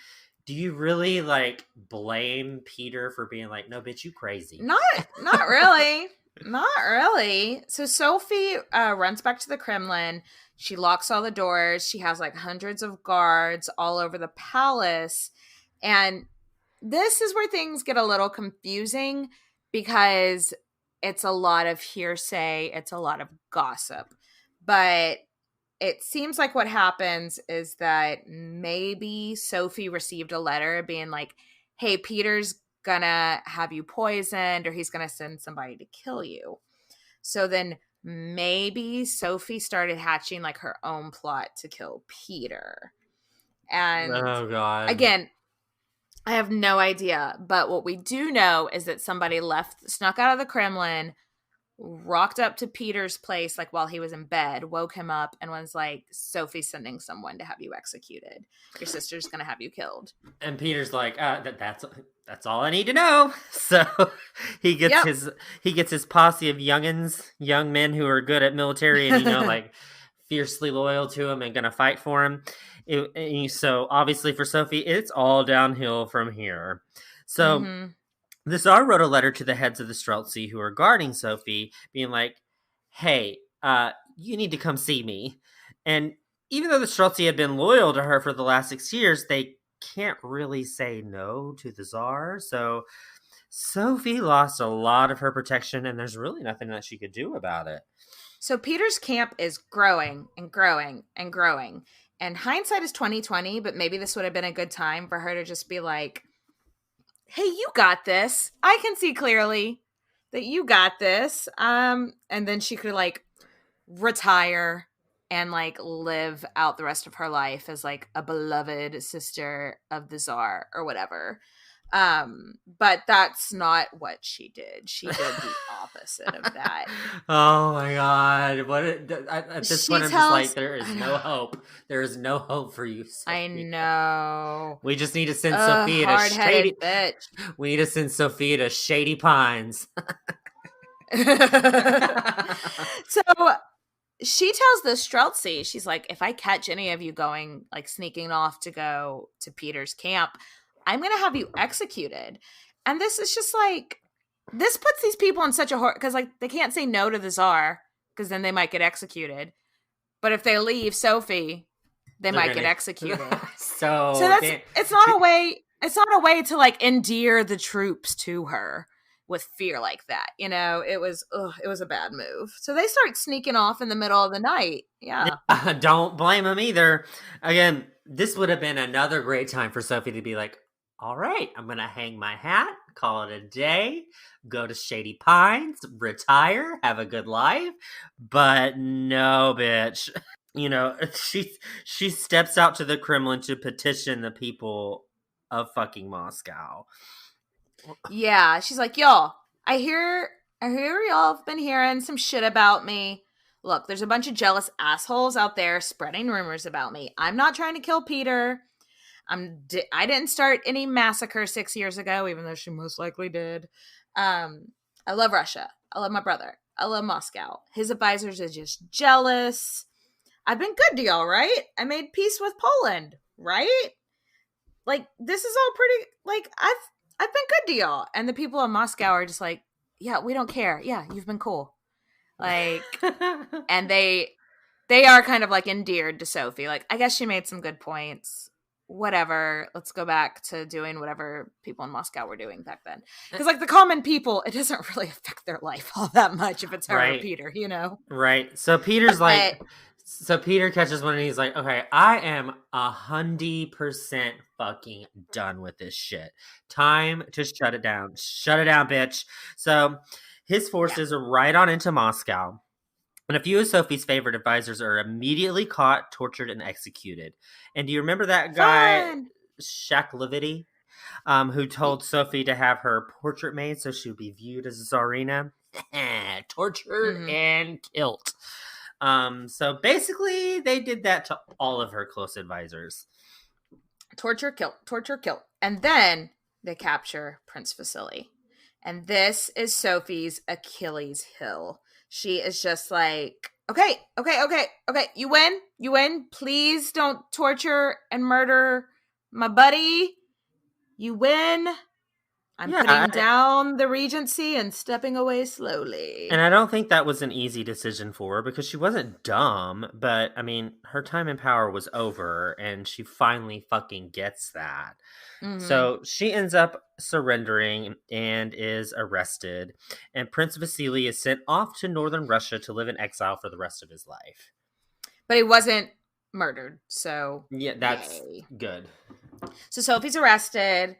do you really like blame Peter for being like, no, bitch, you crazy? Not really. Not really. So Sophie runs back to the Kremlin. She locks all the doors. She has like hundreds of guards all over the palace. And this is where things get a little confusing because it's a lot of hearsay. It's a lot of gossip. But it seems like what happens is that maybe Sophie received a letter being like, hey, Peter's gonna have you poisoned, or he's gonna send somebody to kill you. So then maybe Sophie started hatching like her own plot to kill Peter. And oh god, again, I have no idea, but what we do know is that somebody snuck out of the Kremlin, rocked up to Peter's place like while he was in bed, woke him up, and was like, Sophie's sending someone to have you executed. Your sister's gonna have you killed. And Peter's like, that's all I need to know. So he gets his posse of young men who are good at military and like fiercely loyal to him and gonna fight for him. So obviously for Sophie, it's all downhill from here. So the Tsar wrote a letter to the heads of the Streltsy who are guarding Sophie, being like, hey, you need to come see me. And even though the Streltsy had been loyal to her for the last 6 years, they can't really say no to the Tsar. So Sophie lost a lot of her protection, and there's really nothing that she could do about it. So Peter's camp is growing and growing and growing. And hindsight is 2020, but maybe this would have been a good time for her to just be like, hey, you got this. I can see clearly that you got this. And then she could like retire and like live out the rest of her life as like a beloved sister of the Tsar or whatever. But that's not what she did. She did the opposite of that. Oh my god! At this point, I'm just like, there is no hope. There is no hope for you, Sophie. I know. We just need to send Sophia to Shady. Bitch. We need to send Sophia to Shady Pines. So she tells the Streltsy, she's like, if I catch any of you going, like sneaking off to go to Peter's camp, I'm going to have you executed. And this is just like, this puts these people in such a horror, because like they can't say no to the Tsar, because then they might get executed. But if they leave Sophie, they're might get executed. so that's, it's not a way to like endear the troops to her with fear like that. It was a bad move. So they start sneaking off in the middle of the night. Yeah. Don't blame them either. Again, this would have been another great time for Sophie to be like, all right, I'm going to hang my hat, call it a day, go to Shady Pines, retire, have a good life. But no, bitch. She steps out to the Kremlin to petition the people of fucking Moscow. Yeah, she's like, y'all, I hear y'all have been hearing some shit about me. Look, there's a bunch of jealous assholes out there spreading rumors about me. I'm not trying to kill Peter. I didn't start any massacre 6 years ago, even though she most likely did. I love Russia. I love my brother. I love Moscow. His advisors are just jealous. I've been good to y'all, right? I made peace with Poland, right? Like, this is all pretty, like, I've been good to y'all. And the people in Moscow are just like, yeah, we don't care. Yeah, you've been cool. Like, and they they are kind of like endeared to Sophie. Like, I guess she made some good points. Whatever. Let's go back to doing whatever people in Moscow were doing back then. Because, like, the common people, it doesn't really affect their life all that much if it's her or Peter, you know? Right. So Peter's like, so Peter catches one and he's like, okay, I am 100% fucking done with this shit. Time to shut it down. Shut it down, bitch. So his forces are right on into Moscow. And a few of Sophie's favorite advisors are immediately caught, tortured, and executed. And do you remember that guy, Shaklevity, who told Sophie to have her portrait made so she would be viewed as a Tsarina? Tortured and killed. So basically, they did that to all of her close advisors. Torture, kill. And then they capture Prince Vasily. And this is Sophie's Achilles heel. She is just like, okay. You win. Please don't torture and murder my buddy. You win. I'm putting down the regency and stepping away slowly. And I don't think that was an easy decision for her because she wasn't dumb, but I mean, her time in power was over and she finally fucking gets that. So she ends up surrendering and is arrested. And Prince Vasily is sent off to northern Russia to live in exile for the rest of his life. But he wasn't murdered, so... Yeah, that's good. So Sophie's arrested,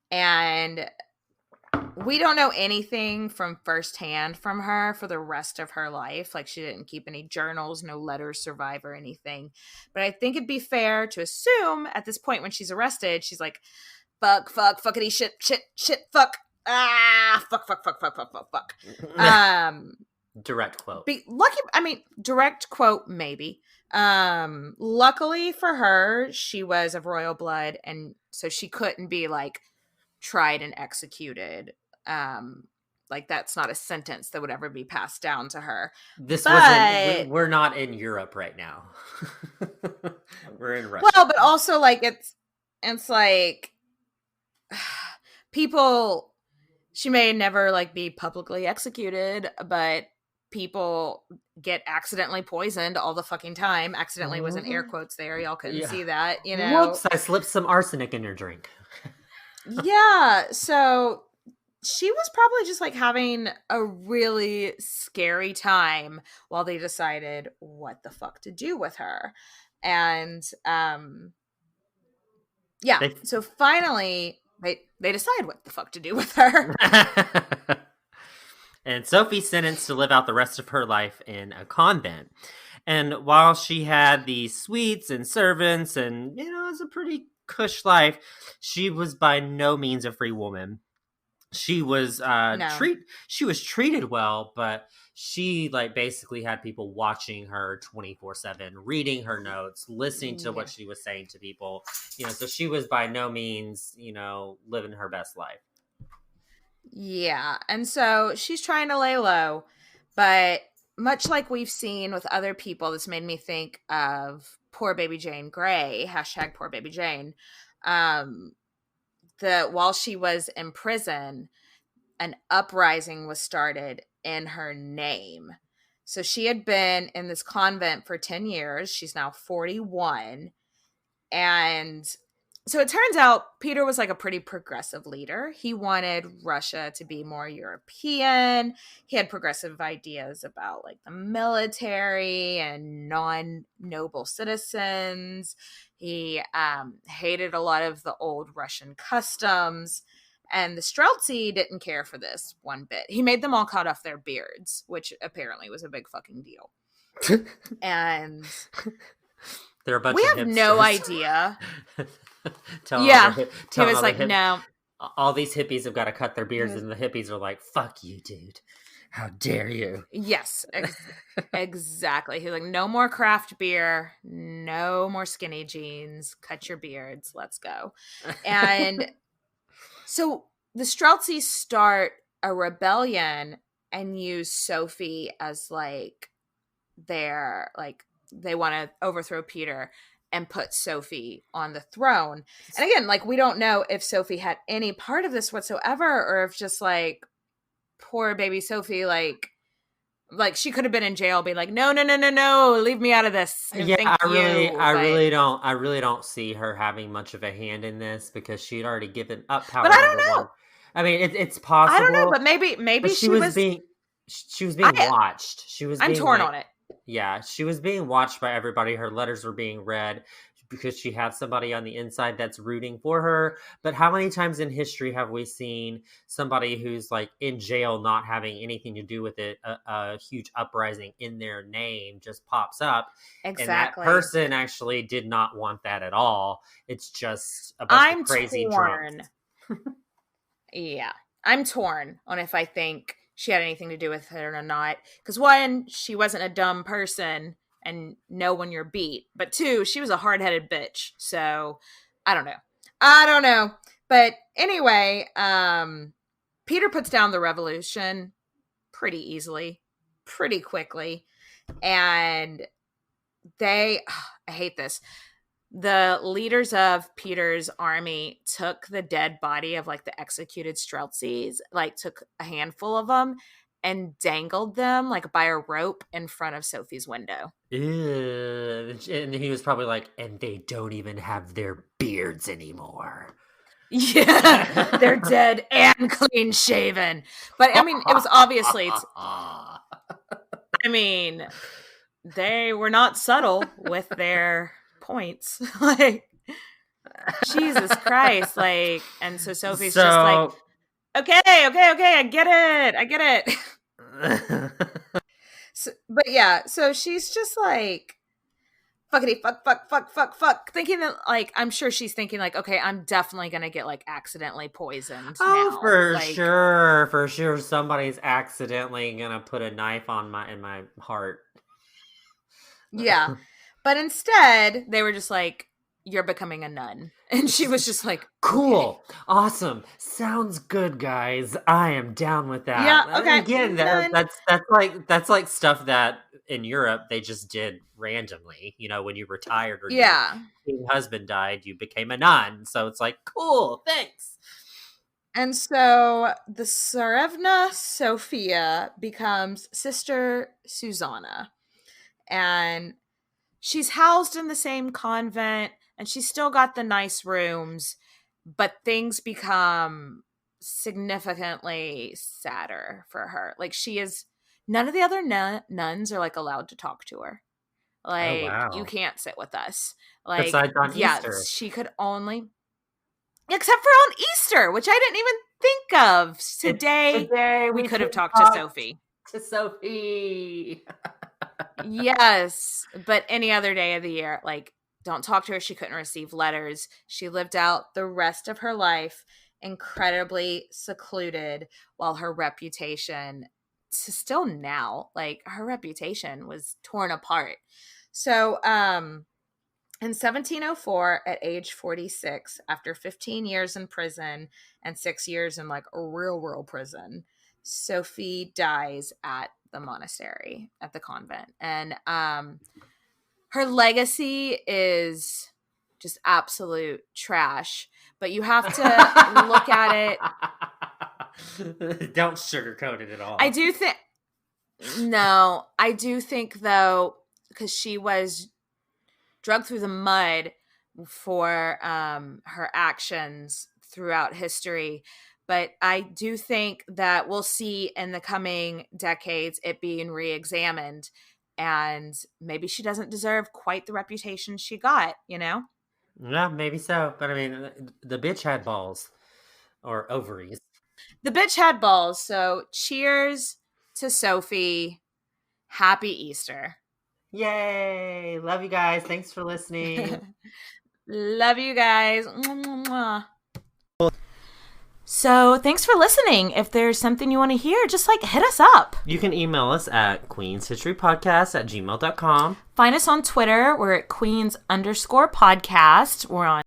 and we don't know anything from firsthand from her for the rest of her life. Like, she didn't keep any journals, no letters survive or anything. But I think it'd be fair to assume at this point when she's arrested, she's like, fuckity shit, fuck. Fuck. Direct quote. Direct quote, maybe. Luckily for her, she was of royal blood, and so she couldn't be, like, tried and executed. Like, that's not a sentence that would ever be passed down to her. We're not in Europe right now. We're in Russia. Well, but also, like, it's like people, she may never, like, be publicly executed, but people get accidentally poisoned all the fucking time. Accidentally was in air quotes there. Y'all couldn't see that, you know. Whoops, I slipped some arsenic in your drink. Yeah, so she was probably just, like, having a really scary time while they decided what the fuck to do with her. And, so finally, they decide what the fuck to do with her. And Sophie's sentenced to live out the rest of her life in a convent. And while she had these suites and servants and, you know, it was a pretty cush life, she was by no means a free woman. She was she was treated well, but she, like, basically had people watching her 24/7, reading her notes, listening to what she was saying to people. You know, so she was by no means, you know, living her best life. Yeah, and so she's trying to lay low, but much like we've seen with other people, this made me think of poor baby Jane Grey, # poor baby Jane. That while she was in prison, an uprising was started in her name. So she had been in this convent for 10 years. She's now 41. And so it turns out Peter was, like, a pretty progressive leader. He wanted Russia to be more European. He had progressive ideas about, like, the military and non-noble citizens. He hated a lot of the old Russian customs. And the Streltsy didn't care for this one bit. He made them all cut off their beards, which apparently was a big fucking deal. And they're a bunch we of have hipsters. No idea. He was like, no. All these hippies have got to cut their beards, and the hippies are like, fuck you, dude. How dare you? Yes, exactly. He was like, no more craft beer, no more skinny jeans, cut your beards, let's go. And so the Streltsy start a rebellion and use Sophie as, like, their, like, they want to overthrow Peter and put Sophie on the throne. And again, like, we don't know if Sophie had any part of this whatsoever, or if just, like, poor baby Sophie, like, Like, she could have been in jail being like, no, leave me out of this. No, Yeah, I really don't see her having much of a hand in this because she'd already given up power. But I number don't know. one. I mean, it's possible. I don't know, but maybe she was being watched. She was. I'm torn on it. Yeah, she was being watched by everybody. Her letters were being read because she had somebody on the inside that's rooting for her. But how many times in history have we seen somebody who's like in jail not having anything to do with it, a huge uprising in their name just pops up? Exactly. And that person actually did not want that at all. It's just a bunch of crazy drunks. Yeah, I'm torn on if I think she had anything to do with it or not. Because one, she wasn't a dumb person and know when you're beat. But two, she was a hard-headed bitch. So I don't know. But anyway, Peter puts down the revolution pretty easily, pretty quickly. And I hate this. The leaders of Peter's army took the dead body of like the executed Streltsies, like took a handful of them and dangled them like by a rope in front of Sophie's window. Ew. And he was probably like, and they don't even have their beards anymore. Yeah, they're dead and clean shaven. But I mean, it was obviously, they were not subtle with their points. Like, Jesus Christ. Like, and so Sophie's just like, okay, I get it. But yeah, so she's just like, fuckity fuck, thinking that, like, I'm sure she's thinking like, okay, I'm definitely gonna get like accidentally poisoned now. For like, sure somebody's accidentally gonna put a knife in my heart. Yeah. But instead, they were just like, you're becoming a nun. And she was just like, cool. Okay. Awesome. Sounds good, guys. I am down with that. Yeah, okay. Again, that's like stuff that in Europe they just did randomly. You know, when you retired or your husband died, you became a nun. So it's like, cool, thanks. And so the Tsarevna Sophia becomes Sister Susanna. And she's housed in the same convent, and she's still got the nice rooms, but things become significantly sadder for her. Like, none of the other nuns are like allowed to talk to her. Like, you can't sit with us. Like, besides on Easter. She could only, except for on Easter, which I didn't even think of. Today we could have talked to Sophie. Yes, but any other day of the year, like, don't talk to her. She couldn't receive letters. She lived out the rest of her life incredibly secluded, while her reputation, still now, like, her reputation was torn apart. So in 1704, at age 46, after 15 years in prison and 6 years in like a real prison, Sophie dies at the monastery, at the convent. And her legacy is just absolute trash, but you have to look at it. Don't sugarcoat it at all. I do think though, because she was dragged through the mud for her actions throughout history. But I do think that we'll see in the coming decades it being re-examined, and maybe she doesn't deserve quite the reputation she got, you know? Yeah, maybe so. But I mean, the bitch had balls, or ovaries. The bitch had balls. So cheers to Sophie. Happy Easter. Yay. Love you guys. Thanks for listening. Love you guys. Mwah. So thanks for listening. If there's something you want to hear, just like hit us up. You can email us at queenshistorypodcast@gmail.com. Find us on Twitter. We're at queens_podcast. We're on